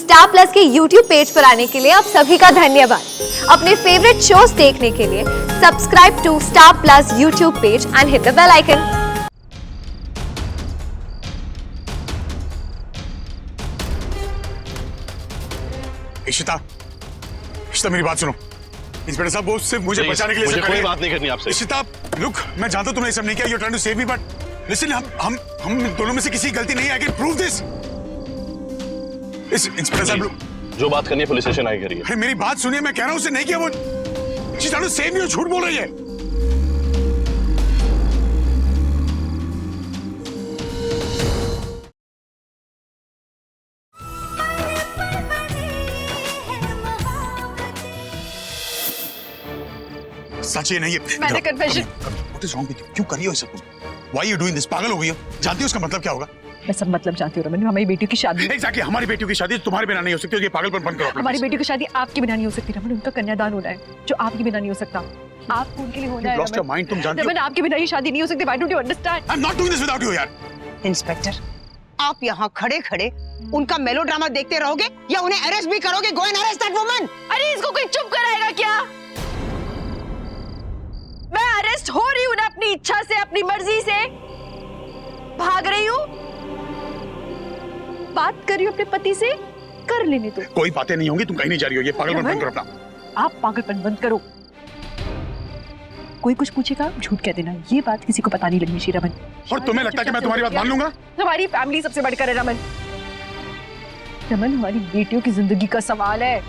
Star plus के YouTube page पर आने के लिए आप सभी का धन्यवाद। अपने फेवरेट शोज देखने के लिए subscribe to Star Plus YouTube page and hit the bell icon. Ishita, Ishita मेरी बात सुनो। इंस्पेक्टर साहब वो सिर्फ मुझे बचाने के लिए मुझे कोई बात नहीं करनी आपसे। इशिता, लुक, मैं जानता हूं तुमने ये सब नहीं किया। You trying to save me, but listen, हम दोनों में से किसी की गलती नहीं है। I can prove this. Inspector साहब, जो बात करनी है पुलिस स्टेशन आके करिए। अरे मेरी बात सुनिए, मैं कह रहा हूं उसे नहीं किया। वो she trying to save me, वो झूठ बोल रही है। सच ये नहीं है। मैंने confession. What is wrong with you? क्यों कर रही हो ये सब? Why you doing this? पागल हो गई हो? जानती हो इसका मतलब क्या होगा? मैं सब मतलब जानती हूँ रमन, हमारी बेटियों की शादी। एग्जैक्टली, हमारी बेटियों की शादी तुम्हारे बिना नहीं हो सकती। ये पागलपन बंद करो। हमारी बेटियों की शादी आपके बिना नहीं हो सकती रमन, उनका कन्यादान होना है जो आपके बिना नहीं हो सकता। आपको उनके लिए होना है लॉस्ट योर माइंड, तुम जानती हो। रमन, आपके बिना ये शादी नहीं हो सकती। Why don't you understand? I am not doing this without you यार। इंस्पेक्टर, आप यहाँ खड़े खड़े उनका मेलोड्रामा देखते रहोगे या उन्हें अरेस्ट भी करोगे? Go and arrest that woman. अरे इसको कोई चुप कराएगा क्या? मैं अरेस्ट हो रही हूँ ना अपनी इच्छा से, अपनी मर्जी से। भाग रही हूँ, बात कर रही हूँ अपने पति से, कर लेने दो। कोई बातें नहीं होंगी, तुम कहीं नहीं जा रही हो। ये पागलपन बंद करो अपना। आप पागलपन बंद करो। कोई कुछ पूछेगा झूठ कह देना, ये बात किसी को पता नहीं लगनी चाहिए रमन। और तुम्हें लगता है कि मैं तुम्हारी बात मान लूंगा? हमारी फैमिली सबसे बढ़कर है रमन। रमन, हमारी बेटियों की जिंदगी का सवाल है।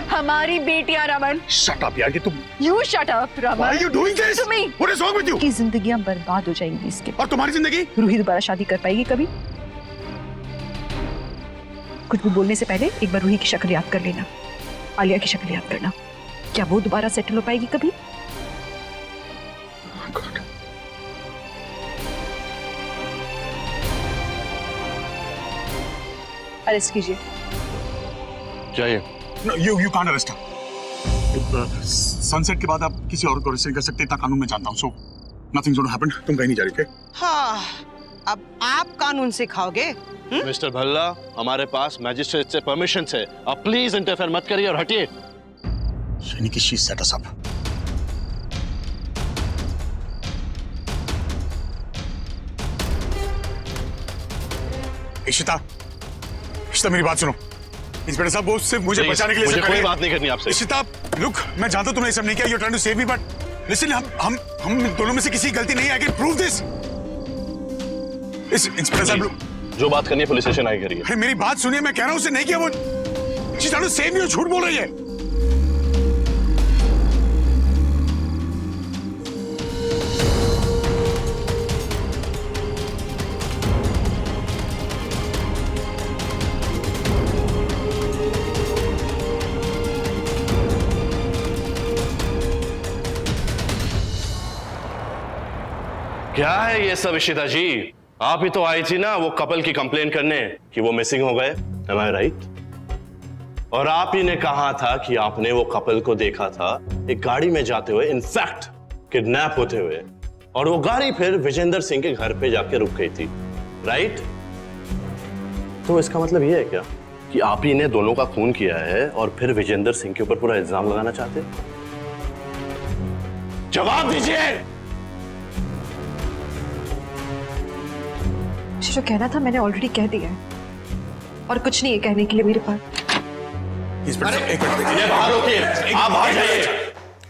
हमारी बेटियां रमन। शट अप यार, कि तुम। You shut up, Raman. Why are you doing this? To me. What is wrong with you? की जिंदगियां बर्बाद हो जाएंगी इसके। और तुम्हारी जिंदगी? रूही दोबारा शादी कर पाएगी कभी? कुछ भी बोलने से पहले एक बार रूही की शक्ल याद कर लेना, आलिया की शक्ल याद करना। क्या वो दोबारा सेटल हो पाएगी कभी? Oh God. अरेस्ट कीजिए। चाहिए। No, you can't arrest her. Sunset के बाद आप किसी और को अरेस्ट नहीं कर सकते, इतना कानून में जानता हूँ। So nothing's going to happen. तुम कहीं नहीं जा रही, okay? हाँ, अब आप कानून सिखाओगे? मिस्टर भल्ला, हमारे पास मैजिस्ट्रेट से परमिशन है। आप प्लीज इंटरफेयर मत करिए और हटिए। यानी कि she set us up. Ishita, Ishita मेरी बात सुनो। इंस्पेक्टर साहब वो सिर्फ मुझे बचाने के लिए मुझे सब कोई कर रही है। बात नहीं करनी आपसे। इशिता, लुक, मैं जानता हूं तुमने ये सब नहीं किया। You trying to save me, but listen, हम दोनों में से किसी की गलती नहीं है। I can prove this. Inspector साहब, look, जो बात करनी है पुलिस स्टेशन आके करिए। अरे मेरी बात सुनिए, मैं कह रहा हूं उसे नहीं किया। वो she trying to save me, वो झूठ बोल रही है। क्या है ये सब इशिता जी? आप ही तो आई थी ना वो कपल की कंप्लेंट करने कि वो मिसिंग हो गए। Am I right? और आप ही ने कहा था कि आपने वो कपल को देखा था एक गाड़ी में जाते हुए, इनफैक्ट किडनैप होते हुए, और वो गाड़ी फिर विजेंद्र सिंह के घर पे जाके रुक गई थी, राइट? तो इसका मतलब ये है क्या कि आप ही ने दोनों का खून किया है और फिर विजेंद्र सिंह के ऊपर पूरा इल्जाम लगाना चाहते? जवाब दीजिए। जो कहना था मैंने ऑलरेडी कह दिया है, और कुछ नहीं है कहने के लिए मेरे पास। इंस्पेक्टर साहब, एक मिनट। ये बाहर रोकिए, आप बाहर जाइए,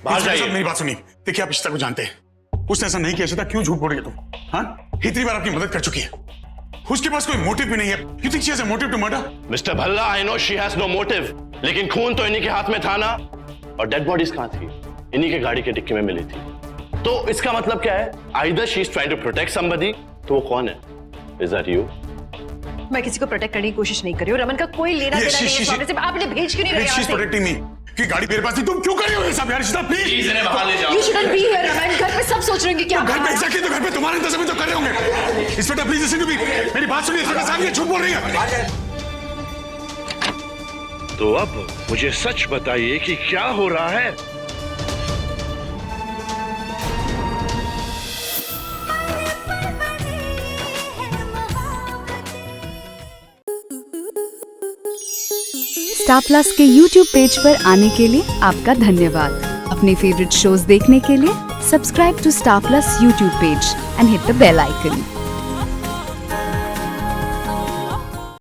बाहर इंस्पेक्टर साहब, जाइए। मेरी बात सुनिए। देखिए, आप इशिता को जानते हैं, उसने ऐसा नहीं किया। इशिता, क्यों झूठ बोल रही है तुम? हाँ, इतनी बार आपकी मदद कर चुकी है। उसके पास कोई मोटिव भी नहीं है। You think she has a motive to murder? Mister Bhalla, I know she has no motive, लेकिन खून तो इन्हीं के हाथ में था ना। और डेड बॉडीज कहां थी? इन्हीं के गाड़ी के डिक्की में मिली थी। तो इसका मतलब क्या है? Either she is trying to protect somebody, तो वो कौन है? Is that you? मैं किसी को प्रोटेक्ट करने की कोशिश नहीं कर रही हूँ। रमन का कोई लेना देना नहीं है इस मामले से। आपने भेज क्यों नहीं रहे शी इज प्रोटेक्टिंग मी। कि गाड़ी मेरे पास थी, तुम क्यों कर रही हो ये सब यार? इशिता, प्लीज इन्हें बाहर ले जाओ। You shouldn't be here, Raman. घर पे सब सोच रहे होंगे क्या घर पे एग्जैक्टली, तो घर पे तुम्हारे इंतजाम तो कर रहे होंगे। Inspector please listen to me, मेरी बात सुनिए। इंस्पेक्टर साहब, ये झूठ बोल रही है। तो अब मुझे सच बताइए कि क्या हो रहा है? स्टार प्लस के यूट्यूब पेज पर आने के लिए आपका धन्यवाद। अपने फेवरेट शोज देखने के लिए subscribe to Star Plus YouTube page and hit the bell icon.